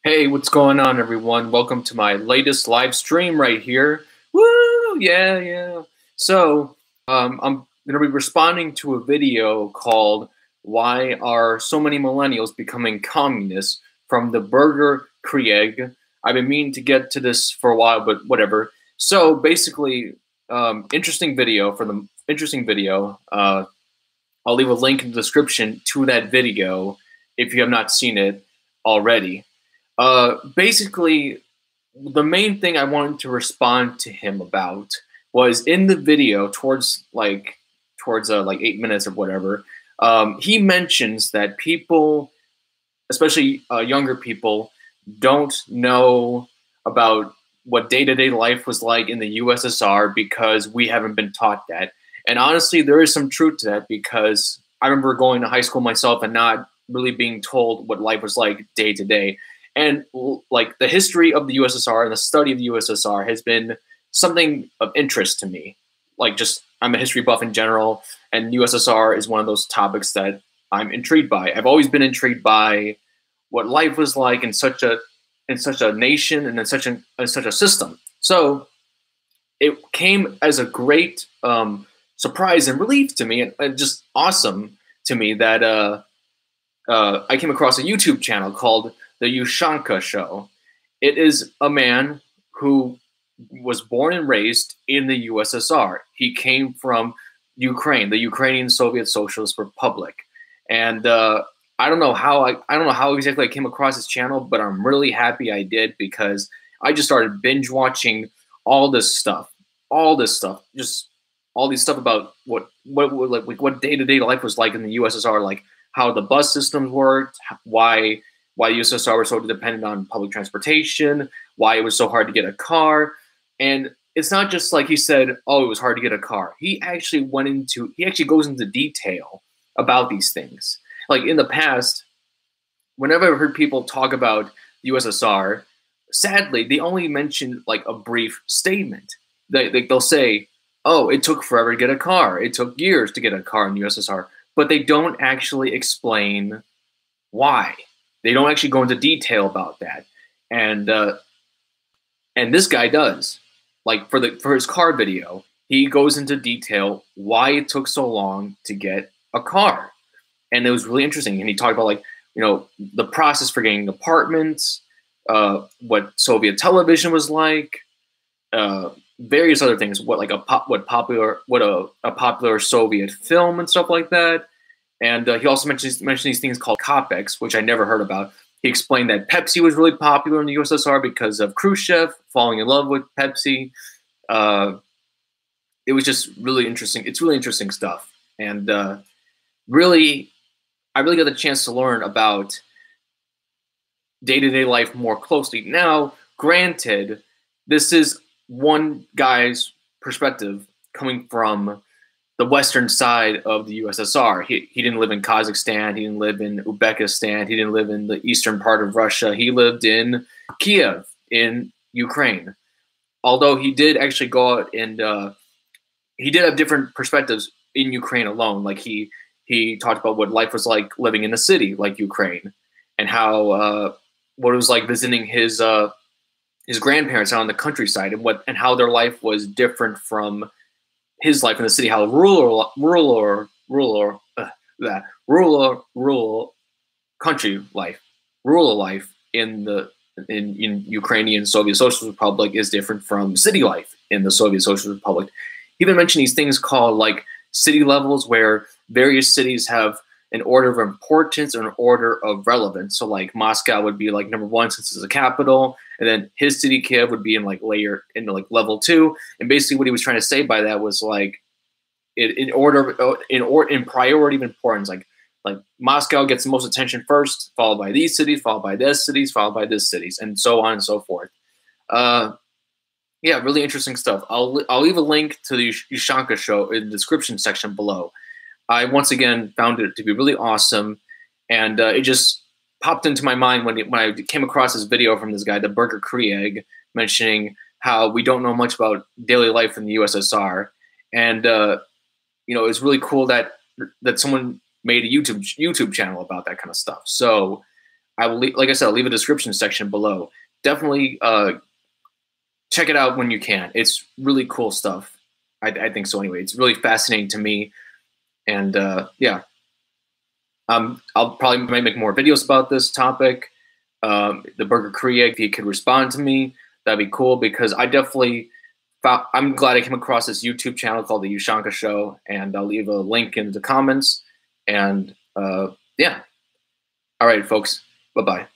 Hey, what's going on, everyone? Welcome to my latest live stream right here. Woo! Yeah, yeah. So, I'm going to be responding to a video called "Why Are So Many Millennials Becoming Communists?" from TheBurgerkrieg. I've been meaning to get to this for a while, but whatever. So, basically, interesting video. I'll leave a link in the description to that video if you have not seen it already. Basically, the main thing I wanted to respond to him about was in the video towards like 8 minutes or whatever. He mentions that people, especially younger people, don't know about what day-to-day life was like in the USSR because we haven't been taught that. And honestly, there is some truth to that because I remember going to high school myself and not really being told what life was like day to day. And like the history of the USSR and the study of the USSR has been something of interest to me. Like just I'm a history buff in general, and USSR is one of those topics that I'm intrigued by. I've always been intrigued by what life was like in such a nation and in such a system. So it came as a great surprise and relief to me, and just awesome to me that I came across a YouTube channel called The USHANKA Show. It is a man who was born and raised in the USSR. He came from Ukraine, the Ukrainian Soviet Socialist Republic, and I don't know how exactly I came across his channel, but I'm really happy I did because I just started binge watching all this stuff, just all these stuff about what day-to-day life was like in the USSR, like how the bus systems worked, why the USSR was so dependent on public transportation, why it was so hard to get a car. And it's not just like he said, oh, it was hard to get a car. He actually goes into detail about these things. Like in the past, whenever I've heard people talk about the USSR, sadly, they only mention like a brief statement. They'll say, oh, it took forever to get a car. It took years to get a car in the USSR. But they don't actually explain why. They don't actually go into detail about that. And this guy does. Like for his car video, he goes into detail why it took so long to get a car. And it was really interesting. And he talked about like, the process for getting apartments, what Soviet television was like, various other things, a popular Soviet film and stuff like that. And he also mentioned these things called Kopecks, which I never heard about. He explained that Pepsi was really popular in the USSR because of Khrushchev falling in love with Pepsi. It was just really interesting. It's really interesting stuff. And I really got the chance to learn about day-to-day life more closely. Now, granted, this is one guy's perspective coming from the western side of the USSR. He didn't live in Kazakhstan. He didn't live in Uzbekistan. He didn't live in the eastern part of Russia. He lived in Kiev in Ukraine. Although he did actually go out and he did have different perspectives in Ukraine alone. Like he talked about what life was like living in a city like Ukraine, and how what it was like visiting his grandparents out in the countryside, and how their life was different from his life in the city, how rural life in Ukrainian Soviet Socialist Republic is different from city life in the Soviet Socialist Republic. He even mentioned these things called like city levels, where various cities have an order of importance or an order of relevance. So like Moscow would be like number one since it's a capital, and then his city, Kiev, would be in like level 2. And basically what he was trying to say by that was like in priority of importance, like Moscow gets the most attention first, followed by these cities, followed by this cities, followed by this cities, and so on and so forth. Yeah, really interesting stuff. I'll leave a link to the USHANKA Show in the description section below. I once again found it to be really awesome, and it just popped into my mind when I came across this video from this guy, TheBurgerkrieg, mentioning how we don't know much about daily life in the USSR, and it's really cool that someone made a YouTube channel about that kind of stuff. So I will, like I said, I'll leave a description section below. Definitely check it out when you can. It's really cool stuff. I think so anyway. It's really fascinating to me. And yeah, I'll probably might make more videos about this topic. TheBurgerkrieg, if he could respond to me, that'd be cool, because I definitely I'm glad I came across this YouTube channel called the USHANKA Show, and I'll leave a link in the comments. And yeah. All right, folks. Bye-bye.